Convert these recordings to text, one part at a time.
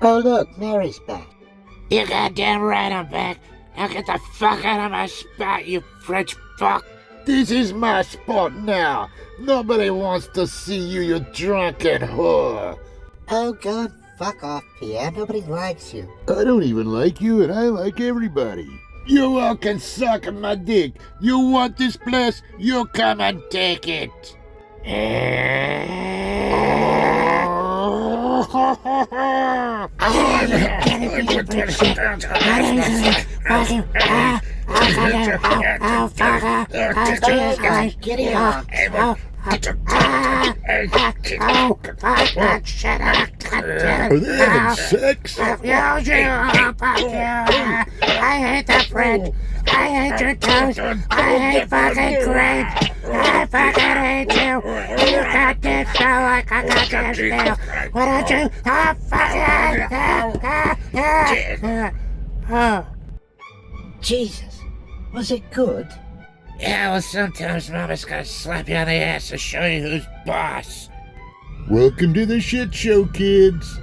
Oh look, Mary's back. You goddamn right I'm back. Now get the fuck out of my spot, you French fuck. This is my spot now. Nobody wants to see you, you drunken whore. Oh God, fuck off, Pierre. Nobody likes you. I don't even like you, and I like everybody. You all can suck my dick. You want this place? You come and take it. Are they having sex? I hate the French. I hate your toast. I hate fucking grapes. I fucking hate you. You got this smell like I got this smell. Why don't you? Oh. Jesus, was it good? Yeah, well, sometimes Mama's gotta slap you on the ass to show you who's boss. Welcome to the shit show, kids.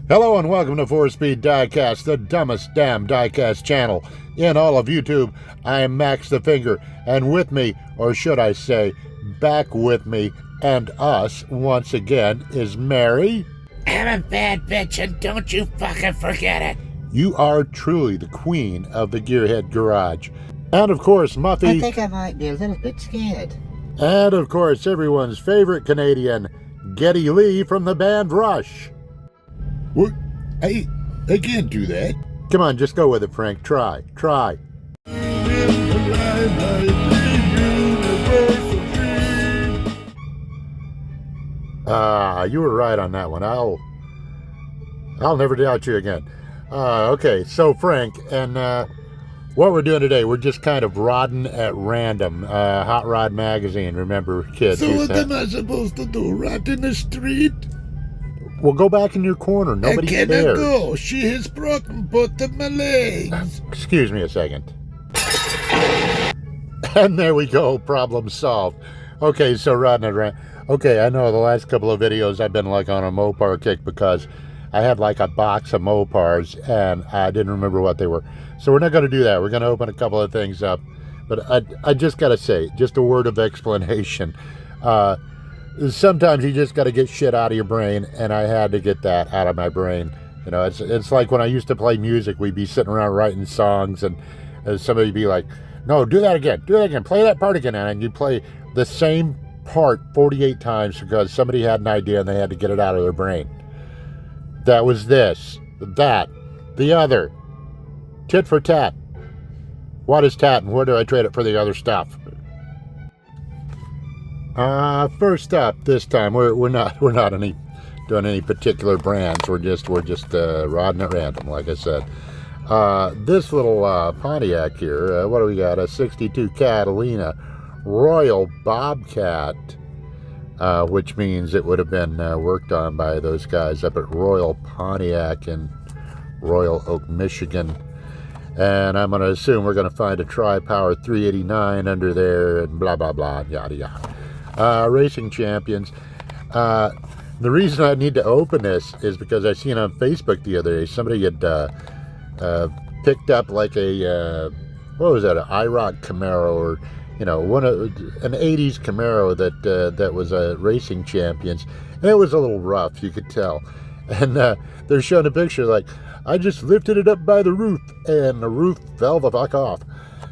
Hello and welcome to 4-Speed DIECAST, the dumbest damn DIECAST channel in all of YouTube. I am Max the Finger, and with me, or should I say, back with me and us once again is Mary. I'm a bad bitch, and don't you fucking forget it. You are truly the queen of the Gearhead Garage. And of course, Muffy. I think I might be a little bit scared. And of course, everyone's favorite Canadian, Geddy Lee from the band Rush. What? I can't do that. Come on, just go with it, Frank. Try. You were right on that one. I'll never doubt you again. Okay, so Frank, and what we're doing today, we're just kind of rodding at random. Hot Rod Magazine, remember, kids? So what am I supposed to do? Rot in the street? Well, go back in your corner. Nobody cares. I cannot go. She has broken both of my legs. Excuse me a second. And there we go. Problem solved. Okay, so rodding around. Okay, I know the last couple of videos I've been like on a Mopar kick because I had like a box of Mopars and I didn't remember what they were. So we're not going to do that. We're going to open a couple of things up. But I just got to say, just a word of explanation. Sometimes you just got to get shit out of your brain, and I had to get that out of my brain. You know, it's like when I used to play music, we'd be sitting around writing songs, and somebody would be like, no, do that again, play that part again, and you play the same part 48 times because somebody had an idea and they had to get it out of their brain. That was this, that, the other. Tit for tat. What is tat, and where do I trade it for the other stuff? First up, this time we're not doing any particular brands. We're just rodding at random, like I said. This little Pontiac here. What do we got? A '62 Catalina Royal Bobcat, which means it would have been worked on by those guys up at Royal Pontiac in Royal Oak, Michigan. And I'm going to assume we're going to find a Tri-Power 389 under there, and blah blah blah, yada yada. Racing Champions. The reason I need to open this is because I seen on Facebook the other day somebody had picked up like a what was that, an IROC Camaro, or you know, an 80s Camaro that was a Racing Champions, and it was a little rough, you could tell. And they're showing a picture like, I just lifted it up by the roof and the roof fell the fuck off.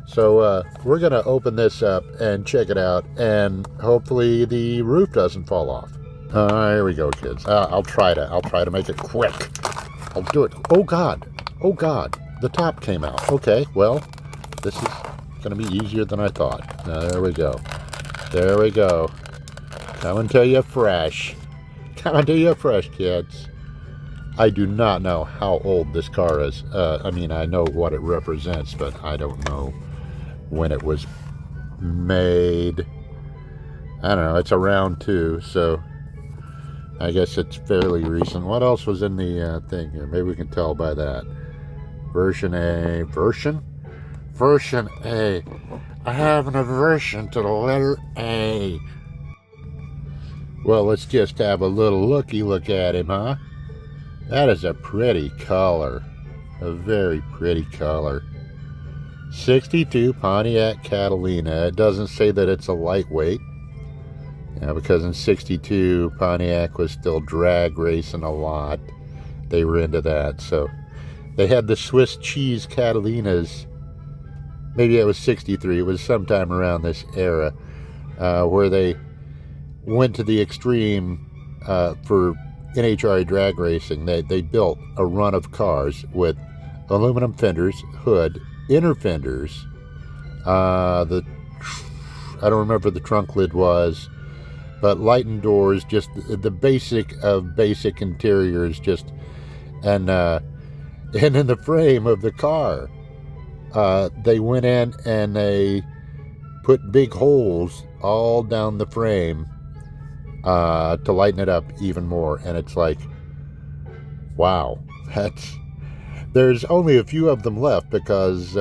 So we're going to open this up and check it out, and hopefully the roof doesn't fall off. Here we go, kids. I'll try to make it quick. I'll do it. Oh God, the top came out. Okay, well, this is going to be easier than I thought. There we go. Coming to you fresh, kids. I do not know how old this car is. I mean, I know what it represents, but I don't know when it was made. I don't know, it's around 2, so I guess it's fairly recent. What else was in the thing here? Maybe we can tell by that. Version Version A. I have an aversion to the letter A. Well, let's just have a little looky look at him, huh? That is a pretty color. A very pretty color. 62 Pontiac Catalina. It doesn't say that it's a lightweight. Yeah, because in 62, Pontiac was still drag racing a lot. They were into that. So they had the Swiss cheese Catalinas. Maybe it was 63. It was sometime around this era where they went to the extreme for NHRA drag racing. They built a run of cars with aluminum fenders, hood, inner fenders. I don't remember what the trunk lid was, but lightened doors, just the basic of basic interiors, just and in the frame of the car, they went in and they put big holes all down the frame to lighten it up even more. And it's like, wow, there's only a few of them left because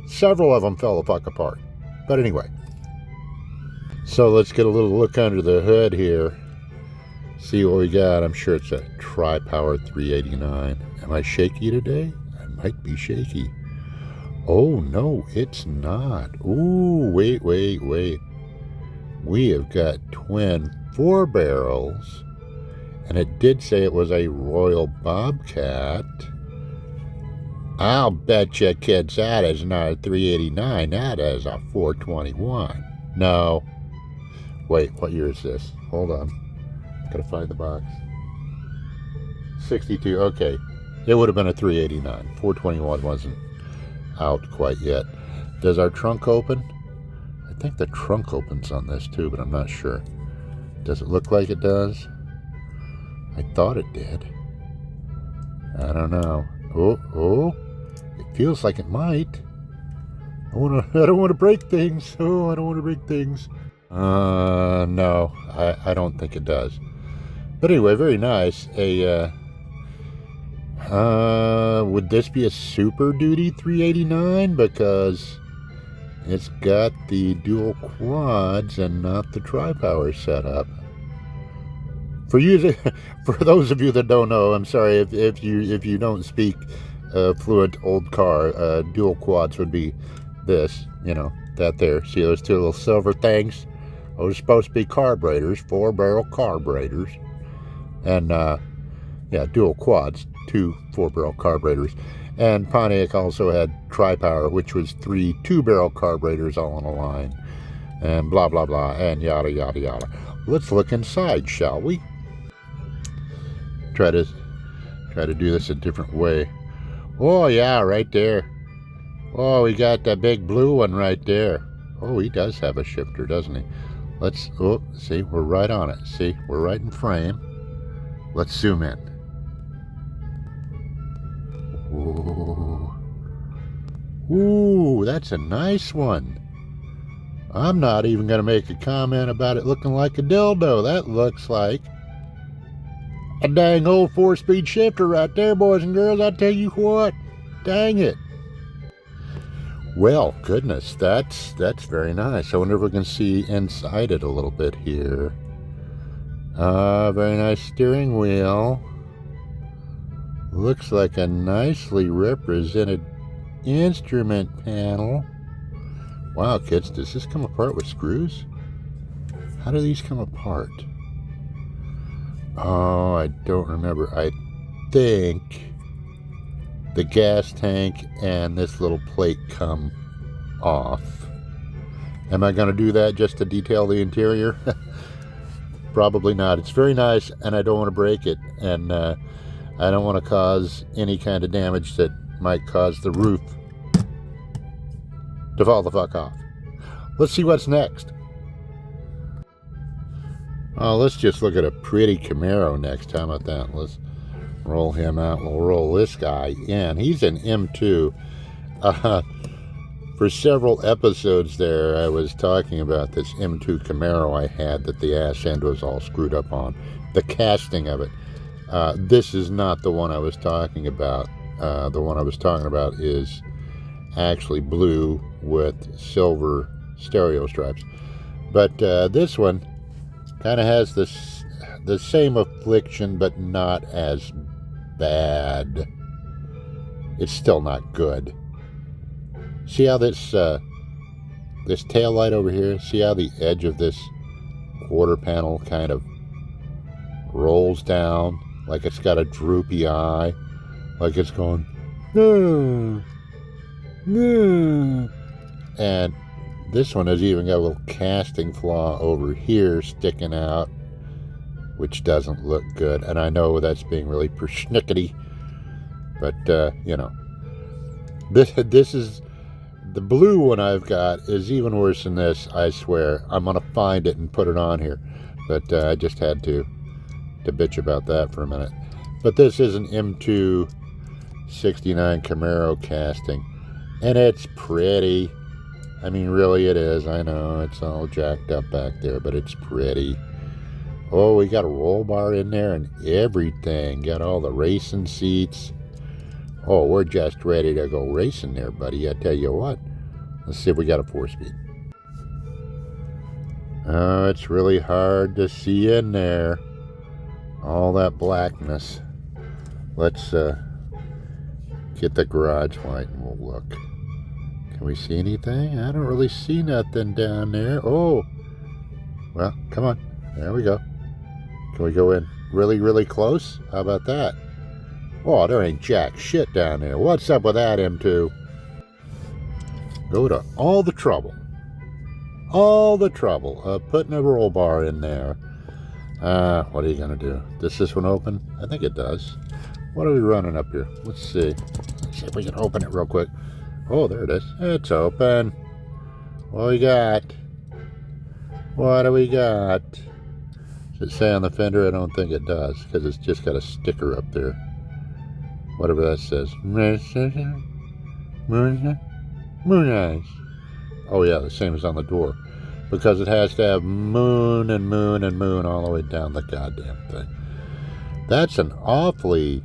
several of them fell the fuck apart. But anyway, so let's get a little look under the hood here. See what we got. I'm sure it's a Tri-Power 389. Am I shaky today? I might be shaky. Oh, no, it's not. Ooh, wait. We have got twin 4 barrels. And it did say it was a Royal Bobcat. I'll bet you, kids, that is not a 389. That is a 421. No. Wait, what year is this? Hold on. Gotta find the box. 62, okay. It would have been a 389. 421 wasn't out quite yet. Does our trunk open? I think the trunk opens on this too, but I'm not sure. Does it look like it does? I thought it did. I don't know. Oh, it feels like it might. I don't want to break things. Oh, I don't want to break things. No, I don't think it does. But anyway, very nice. Would this be a Super Duty 389? Because it's got the dual quads and not the tri-power setup. For those of you that don't know, I'm sorry if you don't speak fluent old car. Dual quads would be this, that there. See those two little silver things? Those are supposed to be carburetors, 4-barrel carburetors, and dual quads, 2 4-barrel carburetors. And Pontiac also had Tri-Power, which was 3 2-barrel carburetors all on a line, and blah blah blah, and yada yada yada. Let's look inside, shall we? Try to do this a different way. Oh yeah, right there. Oh, we got that big blue one right there. Oh, he does have a shifter, doesn't he? See, we're right on it. See, we're right in frame. Let's zoom in. Ooh, that's a nice one. I'm not even going to make a comment about it looking like a dildo. That looks like a dang old 4-speed shifter right there, boys and girls. I tell you what. Dang it. Well, goodness, that's very nice. I wonder if we can see inside it a little bit here. Very nice steering wheel. Looks like a nicely represented instrument panel. Wow, kids, does this come apart with screws? How do these come apart? Oh, I don't remember. I think the gas tank and this little plate come off. Am I going to do that just to detail the interior? Probably not. It's very nice, and I don't want to break it, and I don't want to cause any kind of damage that might cause the roof to fall the fuck off. Let's see what's next. Oh, let's just look at a pretty Camaro next. How about that? Let's roll him out. We'll roll this guy in. He's an M2. For several episodes there, I was talking about this M2 Camaro I had that the ass end was all screwed up on. The casting of it. This is not the one I was talking about. The one I was talking about is actually blue with silver stereo stripes. But this one kind of has the same affliction, but not as bad. It's still not good. See how this tail light over here, see how the edge of this quarter panel kind of rolls down like it's got a droopy eye, like it's going, no, no. And this one has even got a little casting flaw over here sticking out, which doesn't look good. And I know that's being really persnickety, but you know, this is the blue one I've got is even worse than this. I swear. I'm gonna find it and put it on here, but I just had to bitch about that for a minute. But this is an M2 69 Camaro casting, and it's pretty. I mean, really it is. I know it's all jacked up back there, but it's pretty. Oh, we got a roll bar in there and everything. Got all the racing seats. Oh, we're just ready to go racing there, buddy. I tell you what. Let's see if we got a 4-speed. Oh, it's really hard to see in there. All that blackness. Let's get the garage light and we'll look. Can we see anything? I don't really see nothing down there. Oh, well, come on. There we go. Can we go in really, really close? How about that? Oh, there ain't jack shit down there. What's up with that, M2? Go to all the trouble of putting a roll bar in there. What are you going to do? Does this one open? I think it does. What are we running up here? Let's see. Let's see if we can open it real quick. Oh, there it is. It's open. What we got? What do we got? Does it say on the fender? I don't think it does, because it's just got a sticker up there. Whatever that says. Moon eyes. Oh yeah, the same as on the door. Because it has to have moon and moon and moon all the way down the goddamn thing. That's an awfully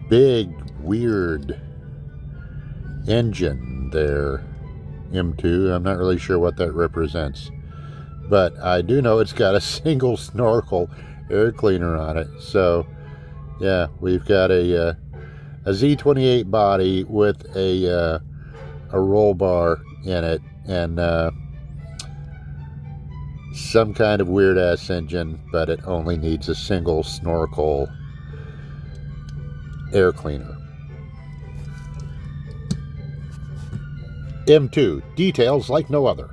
big, weird engine there, M2. I'm not really sure what that represents. But I do know it's got a single snorkel air cleaner on it. So, yeah, we've got a Z28 body with a roll bar in it. And some kind of weird ass engine, but it only needs a single snorkel air cleaner. M2, details like no other.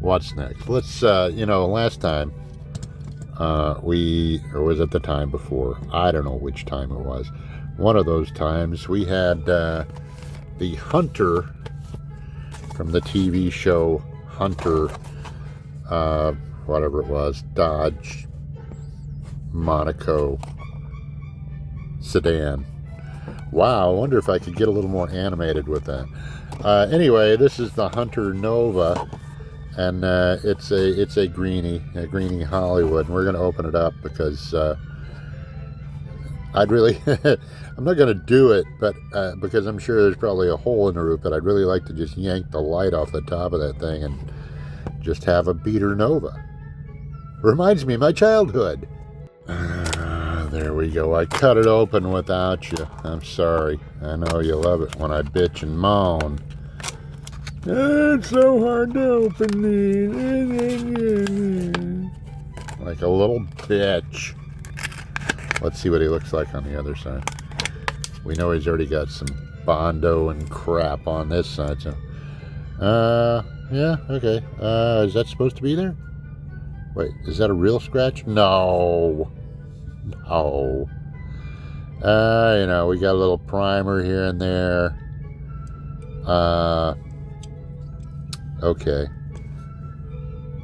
What's next? Let's, last time or was it the time before? I don't know which time it was. One of those times we had the Hunter from the TV show Hunter, whatever it was, Dodge Monaco sedan. Wow, I wonder if I could get a little more animated with that. Anyway, this is the Hunter Nova, and it's a greenie Hollywood, and we're going to open it up because I'd really I'm not going to do it, but because I'm sure there's probably a hole in the roof, but I'd really like to just yank the light off the top of that thing and just have a beater Nova. Reminds me of my childhood. There we go. I cut it open without you. I'm sorry. I know you love it when I bitch and moan. It's so hard to open these. Like a little bitch. Let's see what he looks like on the other side. We know he's already got some Bondo and crap on this side, so... yeah, okay. Is that supposed to be there? Wait, is that a real scratch? No. No. We got a little primer here and there. Okay.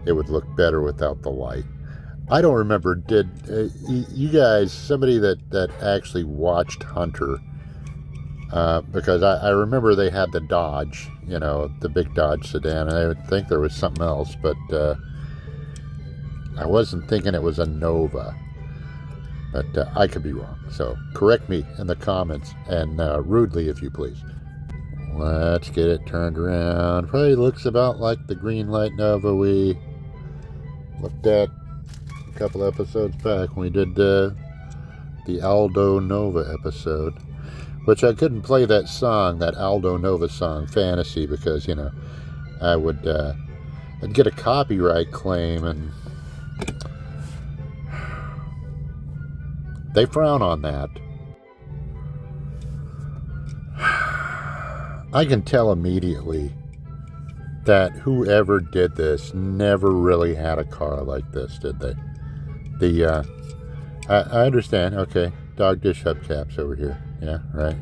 It would look better without the light. I don't remember, did you guys, somebody that actually watched Hunter, because I remember they had the Dodge, the big Dodge sedan, and I would think there was something else, but I wasn't thinking it was a Nova, but I could be wrong, so correct me in the comments, and rudely if you please. Let's get it turned around. Probably looks about like the green light Nova we looked at a couple episodes back when we did the Aldo Nova episode. Which I couldn't play that song, that Aldo Nova song, Fantasy, because, you know, I would, I'd get a copyright claim, and they frown on that. I can tell immediately that whoever did this never really had a car like this, did they? I understand, okay, dog dish hubcaps over here. Yeah, right.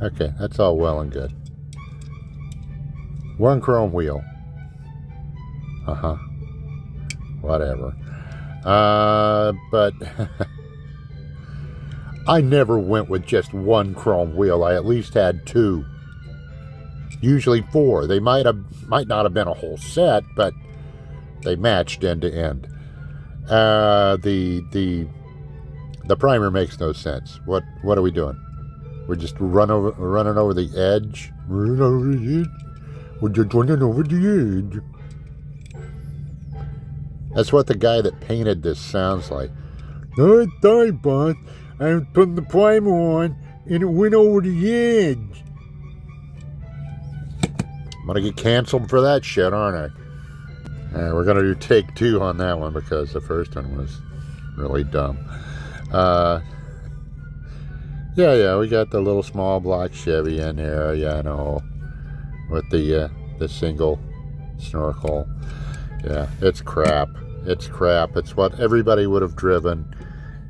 Okay, that's all well and good. One chrome wheel. Uh-huh. Whatever. But I never went with just one chrome wheel. I at least had two. Usually four. They might not have been a whole set, but they matched end to end. The primer makes no sense. What are we doing? We're just running over the edge. Running over the edge. We're just running over the edge. That's what the guy that painted this sounds like. No, it died, boss. I was putting the primer on, and it went over the edge. I'm gonna get canceled for that shit, aren't I? We're gonna do take 2 on that one because the first one was really dumb. Yeah, we got the little small block Chevy in here, yeah, I know, with the single snorkel. Yeah, it's crap. It's crap. It's what everybody would have driven.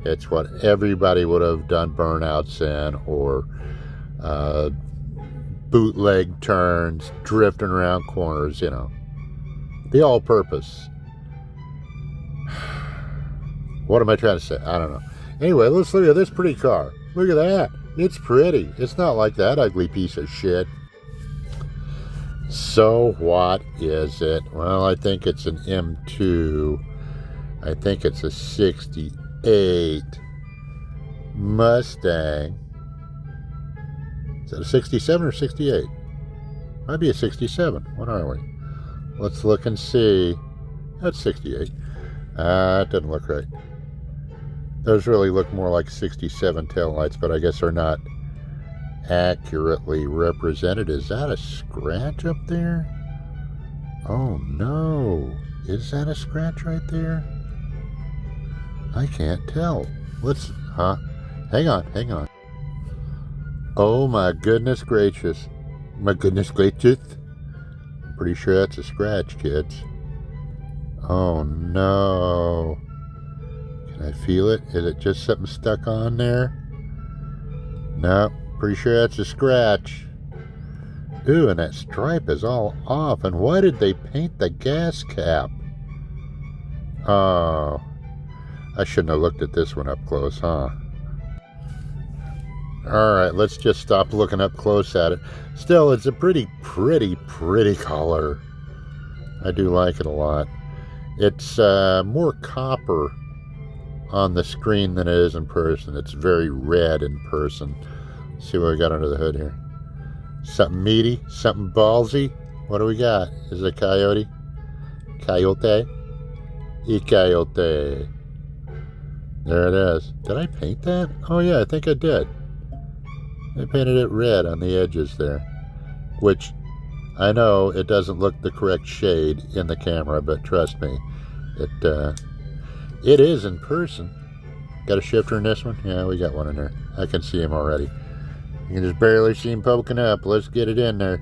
It's what everybody would have done burnouts in, or bootleg turns, drifting around corners, you know. The all-purpose. What am I trying to say? I don't know. Anyway, let's look at this pretty car. Look at that. It's pretty. It's not like that ugly piece of shit. So what is it? Well, I think it's an M2. I think it's a 68 Mustang. Is that a 67 or 68? Might be a 67. What are we? Let's look and see. That's 68. It doesn't look right. Those really look more like 67 taillights, but I guess they're not accurately represented. Is that a scratch up there? Oh no. Is that a scratch right there? I can't tell. Hang on. Oh my goodness gracious. My goodness gracious. I'm pretty sure that's a scratch, kids. Oh no. Can I feel it? Is it just something stuck on there? No, pretty sure that's a scratch. Ooh, and that stripe is all off. And why did they paint the gas cap? Oh, I shouldn't have looked at this one up close, huh? Alright, let's just stop looking up close at it. Still, it's a pretty color. I do like it a lot. It's more copper on the screen than it is in person. It's very red in person. Let's see what we got under the hood here. Something meaty, something ballsy. What do we got? Is it a coyote? Coyote? E-coyote. There it is. Did I paint that? Oh yeah, I think I did. I painted it red on the edges there, which I know it doesn't look the correct shade in the camera, but trust me, it is in person. Got a shifter in this one? Yeah, we got one in there. I can see him already. You can just barely see him poking up. Let's get it in there.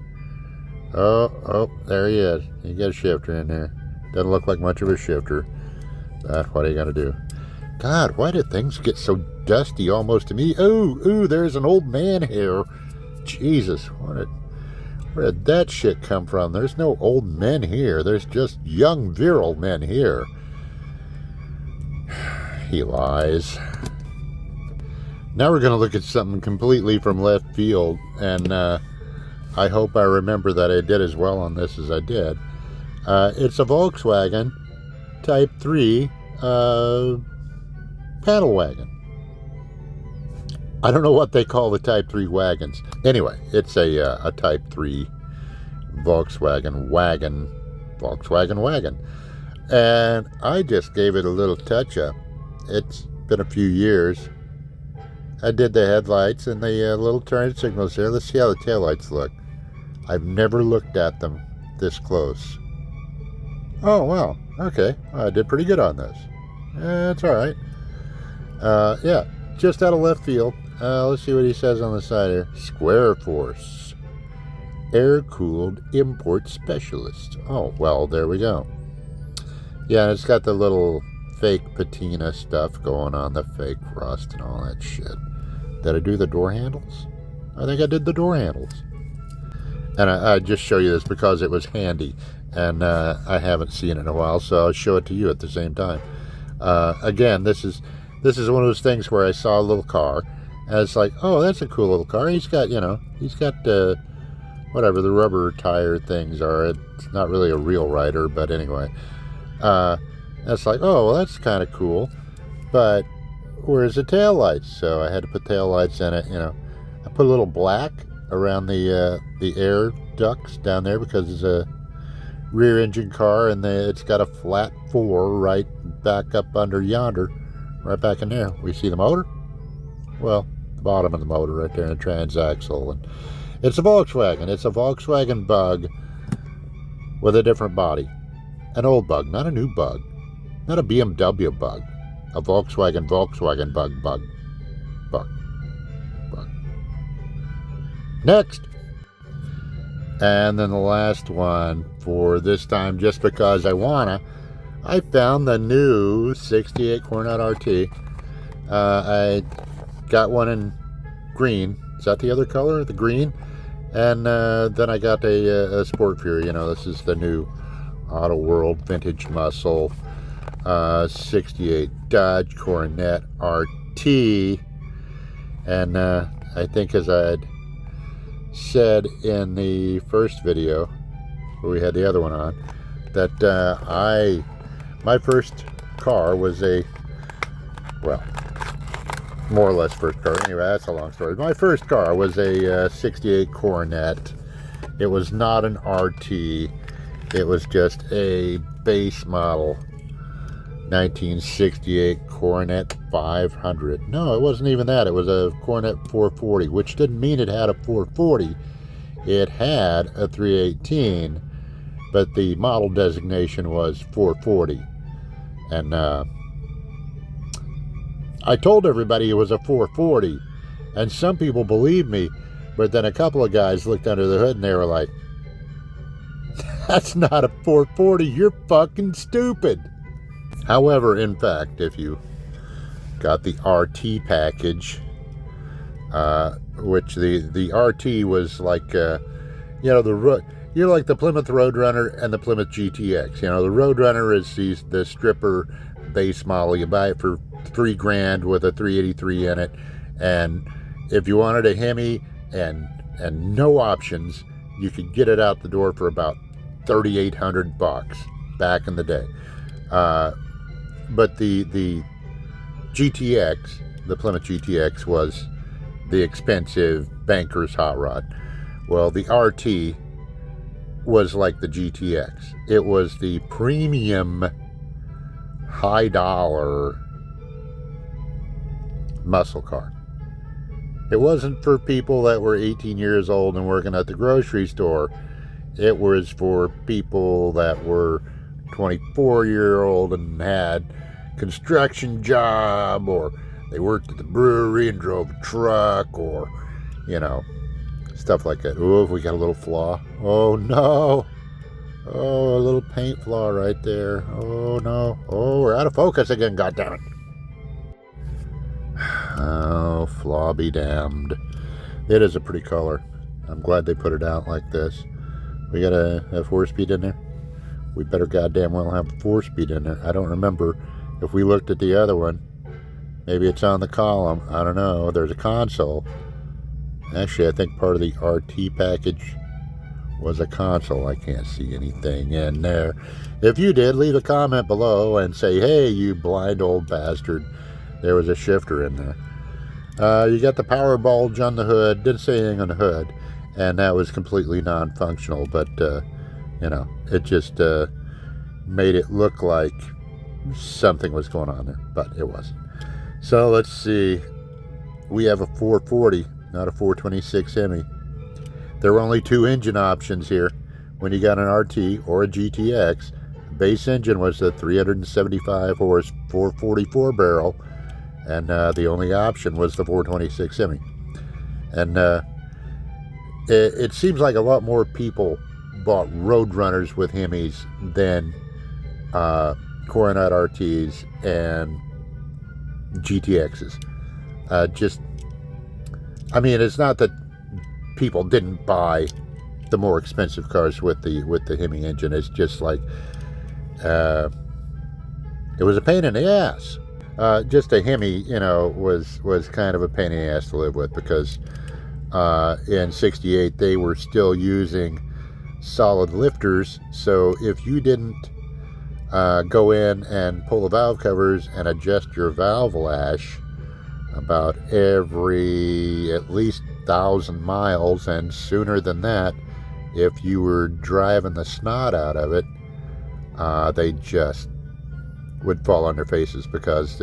Oh, there he is. You got a shifter in there. Doesn't look like much of a shifter. But what are you going to do? God, why did things get so dusty almost to me? Ooh, there's an old man here. Jesus, where did that shit come from? There's no old men here. There's just young, virile men here. He lies. Now we're going to look at something completely from left field, and I hope I remember that I did as well on this as I did. It's a Volkswagen Type 3 paddle wagon. I don't know what they call the Type 3 wagons. Anyway, it's a Type 3 Volkswagen wagon. And I just gave it a little touch-up. It's been a few years. I did the headlights and the little turn signals there. Let's see how the taillights look. I've never looked at them this close. Oh, well, okay. I did pretty good on this. It's all right. Yeah, just out of left field. Let's see what he says on the side here. Square Force. Air-cooled import specialist. Oh, well, there we go. Yeah, and it's got the little fake patina stuff going on, the fake rust and all that shit. Did I do the door handles? I think I did the door handles. And I just show you this because it was handy, and I haven't seen it in a while, so I'll show it to you at the same time. Again, this is one of those things where I saw a little car, and it's like, oh, that's a cool little car. He's got, whatever the rubber tire things are. It's not really a real rider, but anyway. It's like, oh, well, that's kind of cool, but where's the taillights? So I had to put taillights in it, I put a little black around the air ducts down there because it's a rear engine car, and it's got a flat 4 right back up under yonder, right back in there. We see the motor? Well, the bottom of the motor right there in the transaxle. And it's a Volkswagen. It's a Volkswagen Bug with a different body. An old Bug, not a new Bug. Not a BMW Bug. A Volkswagen Bug. Next. And then the last one for this time, just because I wanna, I found the new 68 Coronet RT. I got one in green. Is that the other color? The green? And then I got a Sport Fury. This is the new Auto World Vintage Muscle 68 Dodge Coronet RT. And I think, as I had said in the first video where we had the other one on, that my first car was more or less first car. Anyway, that's a long story. My first car was a 68 Coronet. It was not an RT. It was just a base model 1968 Coronet 500. No, it wasn't even that. It was a Coronet 440, which didn't mean it had a 440. It had a 318, but the model designation was 440. And I told everybody it was a 440, and some people believed me, but then a couple of guys looked under the hood and they were like, that's not a 440, you're fucking stupid. However, in fact, if you got the RT package, which the RT was like, you're like the Plymouth Roadrunner and the Plymouth GTX. The Roadrunner is the stripper base model. You buy it for $3,000 with a 383 in it, and if you wanted a Hemi and no options, you could get it out the door for about $3,800 back in the day. But the GTX, the Plymouth GTX, was the expensive banker's hot rod. Well, the RT was like the GTX. It was the premium, high dollar muscle car. It wasn't for people that were 18 years old and working at the grocery store. It was for people that were 24-year-old and had construction job, or they worked at the brewery and drove a truck, or stuff like that. Oh, we got a little flaw. Oh no. Oh, a little paint flaw right there. Oh no. Oh, we're out of focus again, goddammit. Oh, flaw be damned. It is a pretty color. I'm glad they put it out like this. We got a 4-speed in there. We better goddamn well have a 4-speed in there. I don't remember if we looked at the other one. Maybe it's on the column. I don't know. There's a console. Actually, I think part of the RT package was a console. I can't see anything in there. If you did, leave a comment below and say, hey, you blind old bastard, there was a shifter in there. You got the power bulge on the hood. Didn't say anything on the hood, and that was completely non-functional. But it just made it look like something was going on there, but it wasn't. So let's see. We have a 440, not a 426 Hemi. There were only two engine options here. When you got an RT or a GTX, the base engine was a 375 horse 444 barrel, and the only option was the 426 Hemi. And it seems like a lot more people bought Roadrunners with Hemis than Coronet RTs and GTXs. It's not that people didn't buy the more expensive cars with the Hemi engine. It's just like it was a pain in the ass. Just a Hemi, was kind of a pain in the ass to live with, because in '68 they were still using solid lifters. So if you didn't go in and pull the valve covers and adjust your valve lash about every at least 1,000 miles, and sooner than that, if you were driving the snot out of it, they just would fall on their faces, because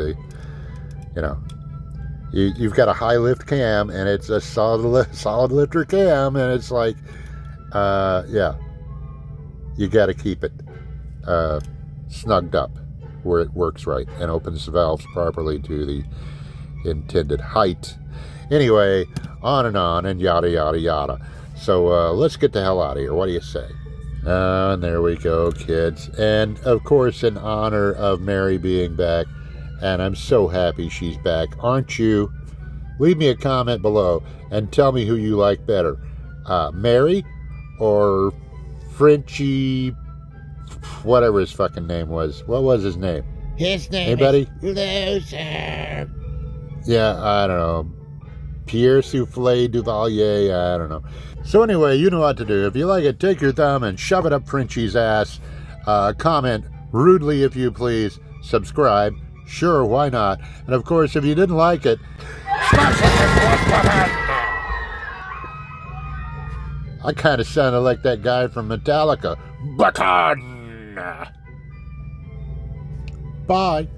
you've got a high lift cam and it's a solid lifter cam, and it's like, you got to keep it snugged up where it works right and opens the valves properly to the intended height. Anyway, on and yada yada yada. So let's get the hell out of here. What do you say? And there we go, kids. And of course, in honor of Mary being back, and I'm so happy she's back, aren't you? Leave me a comment below and tell me who you like better, Mary or Frenchie, whatever his fucking name was. What was his name? His name Anybody? is Loser. Yeah, I don't know. Pierre Souffle Duvalier, I don't know. So anyway, you know what to do. If you like it, take your thumb and shove it up Frenchie's ass. Comment rudely if you please. Subscribe. Sure, why not? And of course, if you didn't like it, I kind of sounded like that guy from Metallica. Button! Bye.